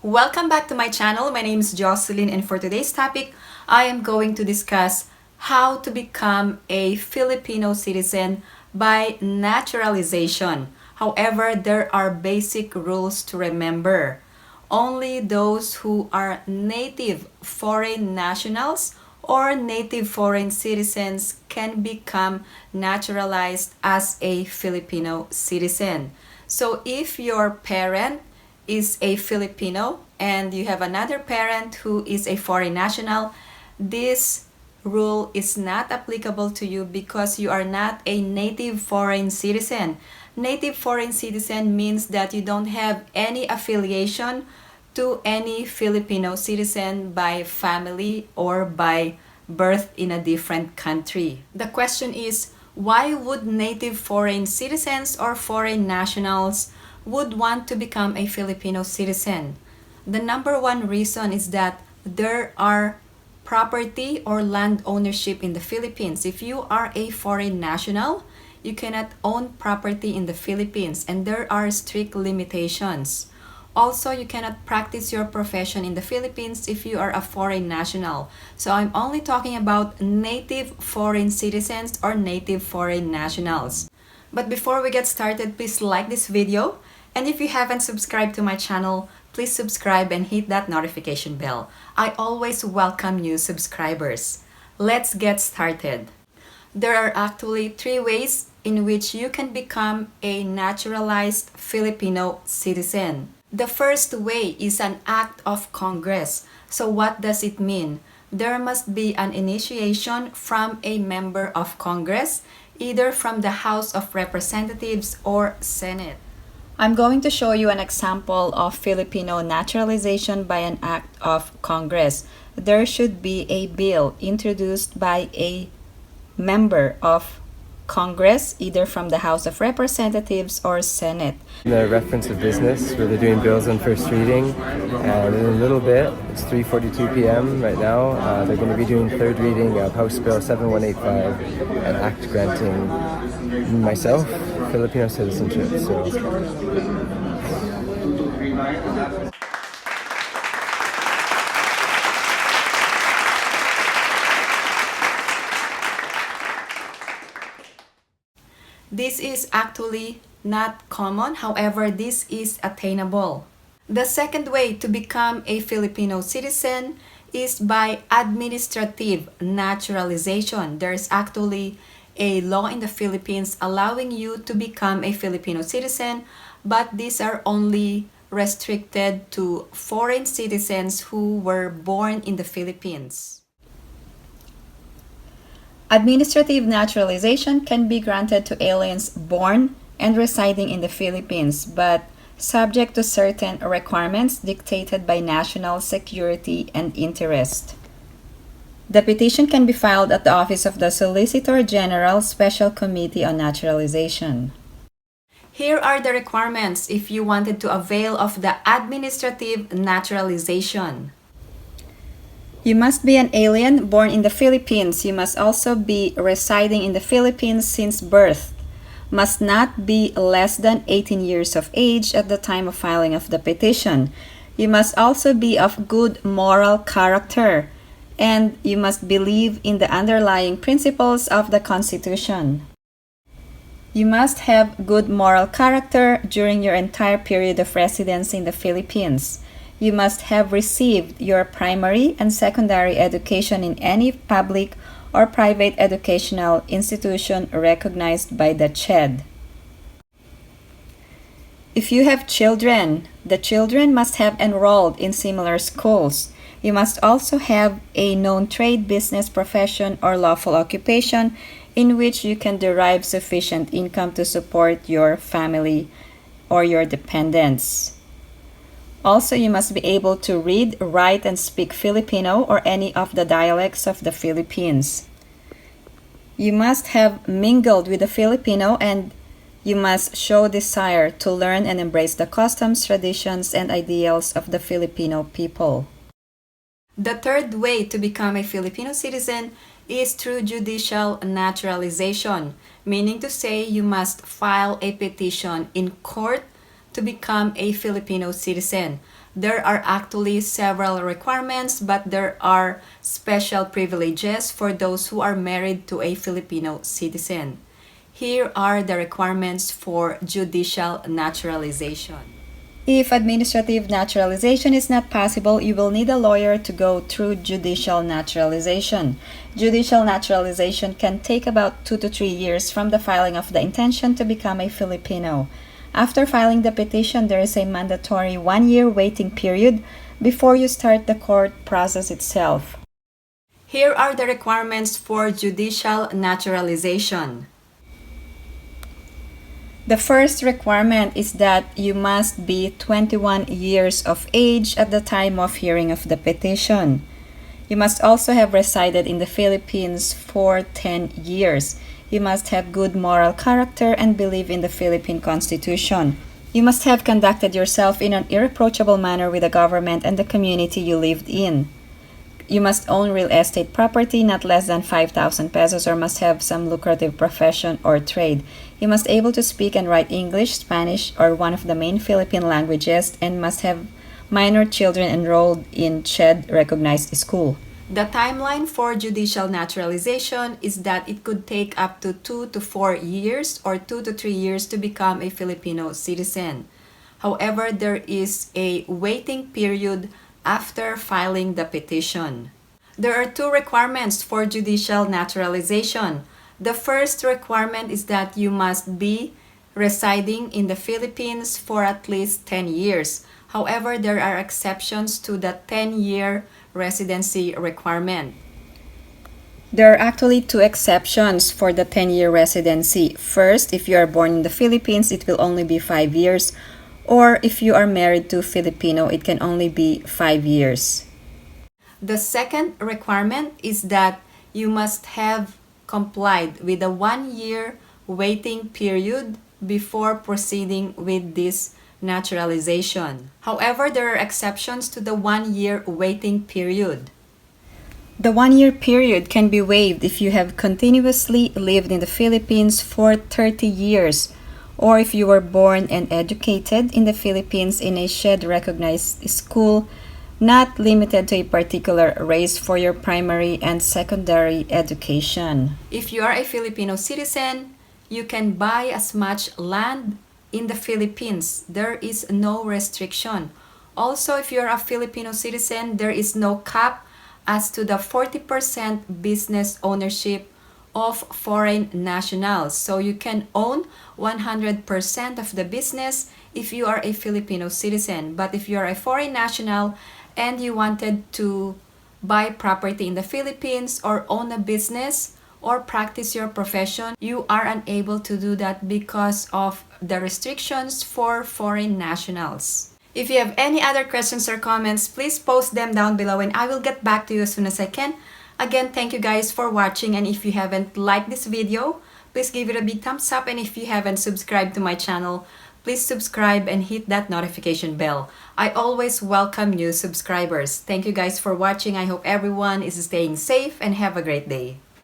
Welcome back to my channel. My name is Jocelyn, and for today's topic, I am going to discuss how to become a Filipino citizen by naturalization. However, there are basic rules to remember. Only those who are native foreign nationals or native foreign citizens can become naturalized as a Filipino citizen. So if your parent is a Filipino and you have another parent who is a foreign national, this rule is not applicable to you because you are not a native foreign citizen. Native foreign citizen means that you don't have any affiliation to any Filipino citizen by family or by birth in a different country. The question is, why would native foreign citizens or foreign nationals would want to become a Filipino citizen? The number one reason is that there are property or land ownership in the Philippines. If you are a foreign national, you cannot own property in the Philippines, and there are strict limitations. Also, you cannot practice your profession in the Philippines if you are a foreign national. So I'm only talking about native foreign citizens or native foreign nationals. But before we get started, please like this video. And if you haven't subscribed to my channel, please subscribe and hit that notification bell. I always welcome new subscribers. Let's get started. There are actually three ways in which you can become a naturalized Filipino citizen. The first way is an act of Congress. So what does it mean? There must be an initiation from a member of Congress, either from the House of Representatives or Senate. I'm going to show you an example of Filipino naturalization by an act of Congress. There should be a bill introduced by a member of Congress, either from the House of Representatives or Senate. The reference of business, where they're doing bills on first reading, and in a little bit, it's 3:42 p.m. right now, they're going to be doing third reading of House Bill 7185, an act granting myself Filipino citizenship. So. This is actually not common, however, this is attainable. The second way to become a Filipino citizen is by administrative naturalization. There's actually a law in the Philippines allowing you to become a Filipino citizen, but these are only restricted to foreign citizens who were born in the Philippines. Administrative naturalization can be granted to aliens born and residing in the Philippines, but subject to certain requirements dictated by national security and interest. The petition can be filed at the Office of the Solicitor General Special Committee on Naturalization. Here are the requirements if you wanted to avail of the administrative naturalization. You must be an alien born in the Philippines. You must also be residing in the Philippines since birth. Must not be less than 18 years of age at the time of filing of the petition. You must also be of good moral character, and you must believe in the underlying principles of the Constitution. You must have good moral character during your entire period of residence in the Philippines. You must have received your primary and secondary education in any public or private educational institution recognized by the CHED. If you have children, the children must have enrolled in similar schools. You must also have a known trade, business, profession, or lawful occupation in which you can derive sufficient income to support your family or your dependents. Also, you must be able to read, write, and speak Filipino or any of the dialects of the Philippines. You must have mingled with the Filipino, and you must show desire to learn and embrace the customs, traditions, and ideals of the Filipino people. The third way to become a Filipino citizen is through judicial naturalization, meaning to say you must file a petition in court to become a Filipino citizen. There are actually several requirements, but there are special privileges for those who are married to a Filipino citizen. Here are the requirements for judicial naturalization. If administrative naturalization is not possible, you will need a lawyer to go through judicial naturalization. Judicial naturalization can take about 2 to 3 years from the filing of the intention to become a Filipino. After filing the petition, there is a mandatory 1-year waiting period before you start the court process itself. Here are the requirements for judicial naturalization. The first requirement is that you must be 21 years of age at the time of hearing of the petition. You must also have resided in the Philippines for 10 years. You must have good moral character and believe in the Philippine Constitution. You must have conducted yourself in an irreproachable manner with the government and the community you lived in. You must own real estate property not less than 5,000 pesos or must have some lucrative profession or trade. You must be able to speak and write English, Spanish, or one of the main Philippine languages and must have minor children enrolled in CHED recognized school. The timeline for judicial naturalization is that it could take up to 2 to 4 years or 2 to 3 years to become a Filipino citizen. However, there is a waiting period after filing the petition. There are 2 requirements for judicial naturalization. The first requirement is that you must be residing in the Philippines for at least 10 years. However, there are exceptions to the 10-year residency requirement. There are actually 2 exceptions for the 10-year residency. First, if you are born in the Philippines, it will only be 5 years. Or if you are married to a Filipino, it can only be 5 years. The second requirement is that you must have complied with a 1-year waiting period before proceeding with this naturalization. However, there are exceptions to the 1-year waiting period. The 1-year period can be waived if you have continuously lived in the Philippines for 30 years or if you were born and educated in the Philippines in a CHED-recognized school, not limited to a particular race for your primary and secondary education. If you are a Filipino citizen, you can buy as much land in the Philippines. There is no restriction. Also, if you are a Filipino citizen, there is no cap as to the 40% business ownership of foreign nationals. So you can own 100% of the business if you are a Filipino citizen. But if you are a foreign national and you wanted to buy property in the Philippines or own a business or practice your profession, you are unable to do that because of the restrictions for foreign nationals. If you have any other questions or comments, please post them down below and I will get back to you as soon as I can. Again, thank you guys for watching, and if you haven't liked this video, please give it a big thumbs up, and if you haven't subscribed to my channel, please subscribe and hit that notification bell. I always welcome new subscribers. Thank you guys for watching. I hope everyone is staying safe and have a great day.